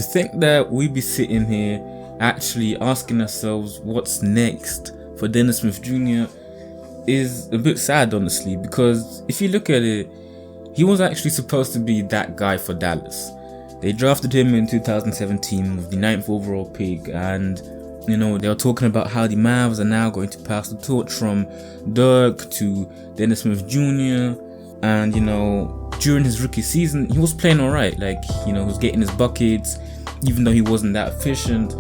to think that we'd be sitting here actually asking ourselves what's next for Dennis Smith Jr. is a bit sad, honestly, because if you look at it, he was actually supposed to be that guy for Dallas. They drafted him in 2017 with the 9th overall pick, and they were talking about how the Mavs are now going to pass the torch from Dirk to Dennis Smith Jr. And during his rookie season, he was playing alright. He was getting his buckets, even though he wasn't that efficient.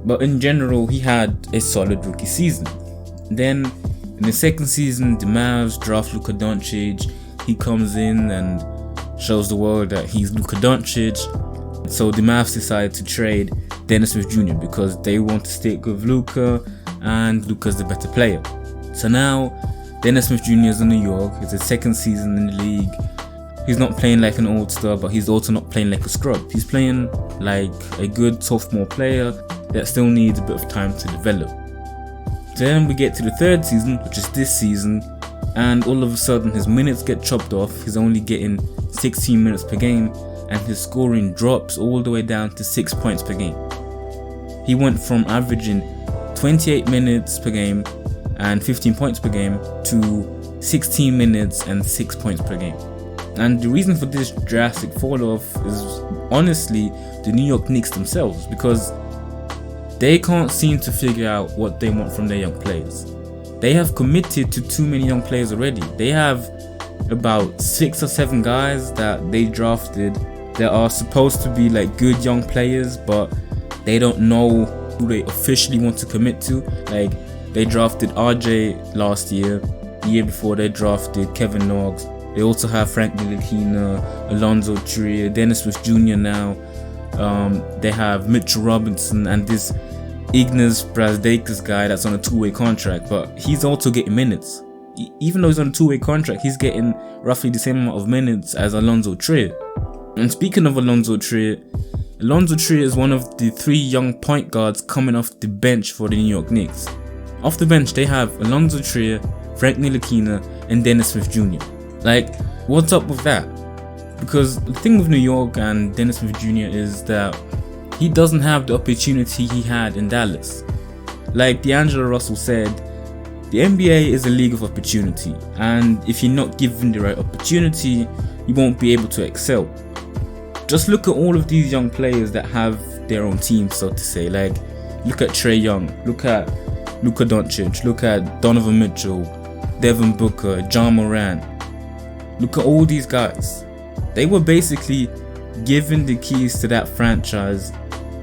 But in general, he had a solid rookie season. Then in the second season, the Mavs draft Luka Doncic. He comes in and shows the world that he's Luka Doncic. So the Mavs decided to trade Dennis Smith Jr. because they want to stick with Luka, and Luka's the better player. So now Dennis Smith Jr. is in New York. It's his second season in the league. He's not playing like an all-star, but he's also not playing like a scrub. He's playing like a good sophomore player that still needs a bit of time to develop. Then we get to the third season, which is this season, and all of a sudden his minutes get chopped off. He's only getting 16 minutes per game, and his scoring drops all the way down to 6 points per game. He went from averaging 28 minutes per game and 15 points per game to 16 minutes and 6 points per game. And the reason for this drastic fall off is honestly the New York Knicks themselves, because they can't seem to figure out what they want from their young players. They have committed to too many young players already. They have about 6 or 7 guys that they drafted that are supposed to be like good young players, but they don't know who they officially want to commit to. Like, they drafted RJ last year. The year before, they drafted Kevin Knox. They also have Frank Ntilikina, Alonzo Trier, Dennis Smith Jr. now. They have Mitchell Robinson and this Ignas Brazdeikis guy that's on a 2-way contract, but he's also getting minutes. Even though he's on a 2-way contract, he's getting roughly the same amount of minutes as Alonzo Trier. And speaking of Alonzo Trier is one of the 3 young point guards coming off the bench for the New York Knicks. Off the bench, they have Alonzo Trier, Frank Ntilikina, and Dennis Smith Jr. Like, what's up with that? Because the thing with New York and Dennis Smith Jr. is that he doesn't have the opportunity he had in Dallas. Like D'Angelo Russell said, the NBA is a league of opportunity, and if you're not given the right opportunity, you won't be able to excel. Just look at all of these young players that have their own team, so to say. Like, look at Trae Young, look at Luka Doncic, look at Donovan Mitchell, Devin Booker, John Moran. Look at all these guys. They were basically given the keys to that franchise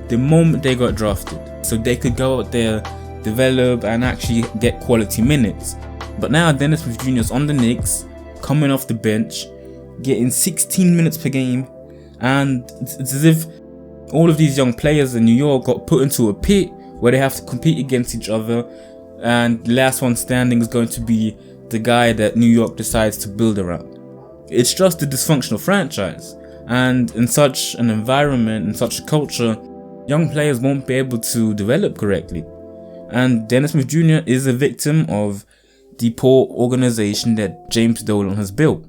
the moment they got drafted, so they could go out there, develop, and actually get quality minutes. But now Dennis Smith Jr. is on the Knicks, coming off the bench, getting 16 minutes per game, and it's as if all of these young players in New York got put into a pit where they have to compete against each other, and the last one standing is going to be the guy that New York decides to build around. It's just a dysfunctional franchise, and in such an environment, in such a culture, young players won't be able to develop correctly. And Dennis Smith Jr. is a victim of the poor organization that James Dolan has built.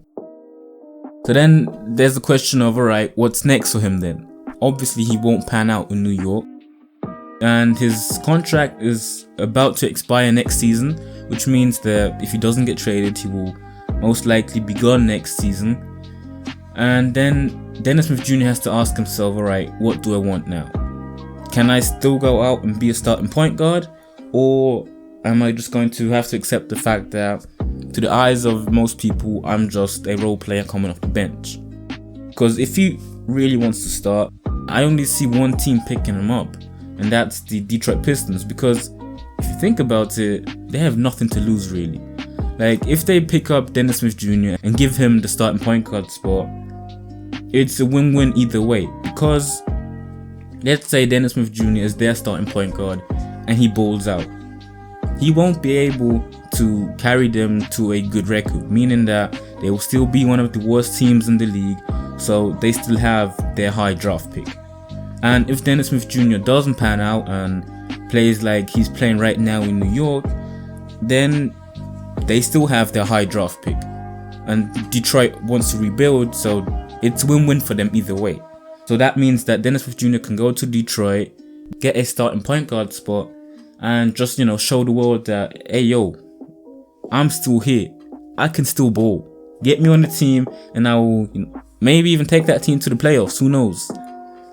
So then there's the question of, alright, what's next for him then? Obviously he won't pan out in New York, and his contract is about to expire next season, which means that if he doesn't get traded, he will most likely be gone next season. And then Dennis Smith Jr. has to ask himself, alright, what do I want now? Can I still go out and be a starting point guard, or am I just going to have to accept the fact that to the eyes of most people, I'm just a role player coming off the bench? Because if he really wants to start, I only see one team picking him up, and that's the Detroit Pistons, because if you think about it, they have nothing to lose really. Like, if they pick up Dennis Smith Jr. and give him the starting point guard spot, it's a win-win either way, because let's say Dennis Smith Jr. is their starting point guard and he balls out. He won't be able to carry them to a good record, meaning that they will still be one of the worst teams in the league, so they still have their high draft pick. And if Dennis Smith Jr. doesn't pan out and plays like he's playing right now in New York, then they still have their high draft pick. And Detroit wants to rebuild, so it's win-win for them either way. So that means that Dennis Smith Jr. can go to Detroit, get a starting point guard spot, and just, show the world that, hey, yo, I'm still here. I can still ball. Get me on the team, and I will maybe even take that team to the playoffs. Who knows?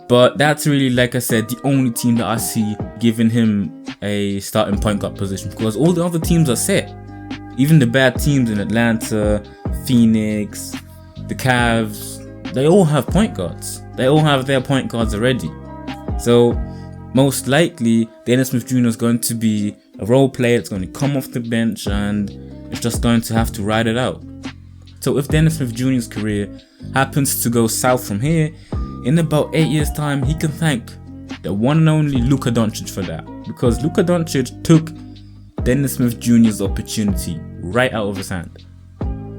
But that's really, like I said, the only team that I see giving him a starting point guard position, because all the other teams are set. Even the bad teams in Atlanta, Phoenix, the Cavs, they all have point guards. They all have their point guards already. So most likely, Dennis Smith Jr. is going to be a role player. It's going to come off the bench and it's just going to have to ride it out. So if Dennis Smith Jr.'s career happens to go south from here, in about 8 years' time, he can thank the one and only Luka Doncic for that. Because Luka Doncic took Dennis Smith Jr.'s opportunity right out of his hand.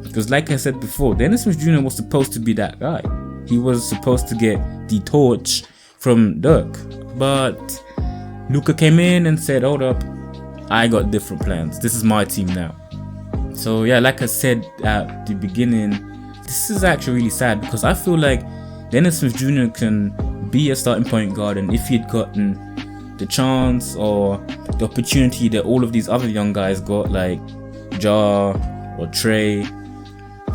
Because like I said before, Dennis Smith Jr. was supposed to be that guy. He was supposed to get the torch from Dirk. But Luka came in and said, hold up, I got different plans. This is my team now. So yeah, like I said at the beginning, this is actually really sad because I feel like Dennis Smith Jr. can be a starting point guard, and if he'd gotten the chance or the opportunity that all of these other young guys got, like Ja or Trey,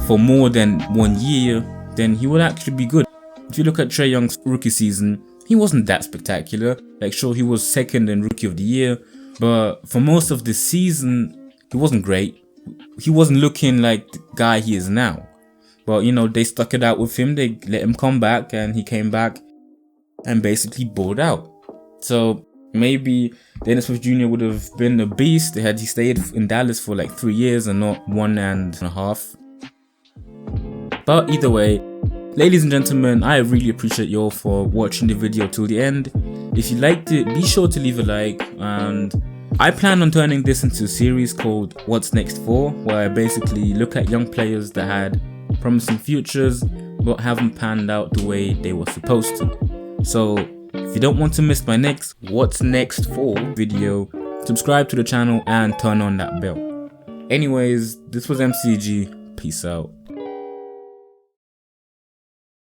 for more than 1 year, then he would actually be good. If you look at Trae Young's rookie season, he wasn't that spectacular. Like, sure, he was second in rookie of the year, but for most of the season, he wasn't great. He wasn't looking like the guy he is now. But, they stuck it out with him. They let him come back, and he came back and basically balled out. So maybe Dennis Smith Jr. would have been a beast had he stayed in Dallas for like 3 years and not 1.5. But either way, ladies and gentlemen, I really appreciate you all for watching the video till the end. If you liked it, be sure to leave a like, and I plan on turning this into a series called What's Next 4, where I basically look at young players that had promising futures but haven't panned out the way they were supposed to. So if you don't want to miss my next What's Next 4 video, subscribe to the channel and turn on that bell. Anyways, this was MCG. Peace out.